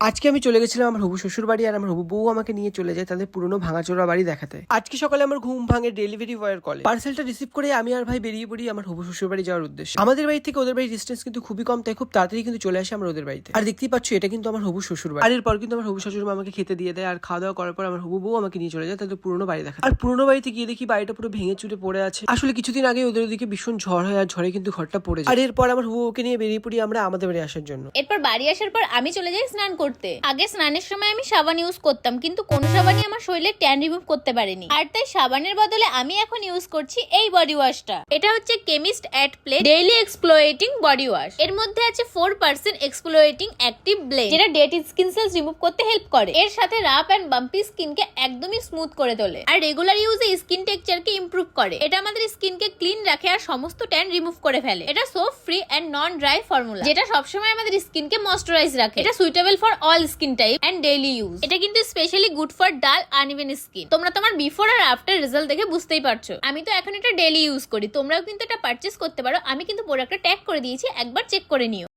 আজকে আমি চলে গেছিলাম আমার হবু শ্বশুর বাড়ি, আর আমার হবু বউ আমাকে নিয়ে চলে যায় তাদের পুরনো ভাঙাচোরা বাড়ি দেখাতে। আজকে সকালে আমার ঘুম ভাঙে ডেলিভারি বয়ের কলে। পার্সেলটা রিসিভ করে আমি আর ভাই বেরিয়ে পড়ি আমার হবু শ্বশুর বাড়ি যাওয়ার উদ্দেশ্যে। আমাদের বাড়ি থেকে ওদের বাড়ির ডিস্টেন্স কিন্তু খুবই কম, তাই খুব তাড়াতাড়ি কিন্তু চলে আসে আমরা ওদের বাড়িতে। আর দেখতেই পাচ্ছ এটা কিন্তু আমার হবু শ্বশুর বাড়ি। আর এরপর কিন্তু আমার হবু শ্বশুর মা আমাকে খেতে দিয়ে দেয়, আর খাওয়া দাওয়া করার পর আমার হবু বউ আমাকে নিয়ে চলে যায় তাদের পুরনো বাড়ি দেখাতে। আর পুরনো বাড়িতে গিয়ে দেখি বাড়িটা পুরো ভেঙে চুরে পড়ে আছে। আসলে কিছুদিন আগে ওদের ওদিকে ভীষণ ঝড় হয়, আর ঝড়ে কিন্তু ঘরটা পড়ে যায়। আর এরপর আমার হবু বউকে নিয়ে বেরিয়ে পড়ি আমরা আমাদের বাড়ি আসার জন্য। এরপর বাড়ি আসার পর আমি চলে যাই স্নান করতে। আগে স্নানের সময় আমি সাবান ইউজ করতাম, কিন্তু কোন সাবানই আমার শরীরে ট্যান রিমুভ করতে পারেনি। আর তাই সাবানের বদলে আমি এখন ইউজ করছি এই বডি ওয়াশটা। এটা হচ্ছে কেমিস্ট এট প্লে ডেইলি এক্সপ্লোয়েটিং বডি ওয়াশ। এর মধ্যে আছে 4% এক্সপ্লোয়েটিং অ্যাক্টিভ ব্লেড, যেটা ডেড স্কিন সেলস রিমুভ করতে হেল্প করে। এর সাথে রাফ এন্ড বাম্পি স্কিনকে একদমই স্মুথ করে তোলে, আর রেগুলার ইউজে স্কিন টেক্সচারকে ইমপ্রুভ করে। এটা আমাদের স্কিনকে ক্লিন রাখে আর সমস্ত ট্যান রিমুভ করে ফেলে। এটা soap free and non dry formula, যেটা সবসময় আমাদের স্কিনকে ময়েশ্চারাইজ রাখে। এটা suitable for all skin type and daily use. এটা কিন্তু specially good for dull uneven skin. তোমরা তোমার বিফোর আর আফটার রেজাল্ট দেখে বুঝতেই পারছো। আমি তো এখন এটা ডেইলি ইউজ করি, তোমরাও কিন্তু এটা পারচেজ করতে পারো। আমি কিন্তু প্রোডাক্টটা ট্যাগ করে দিয়েছি, একবার চেক করে নিও।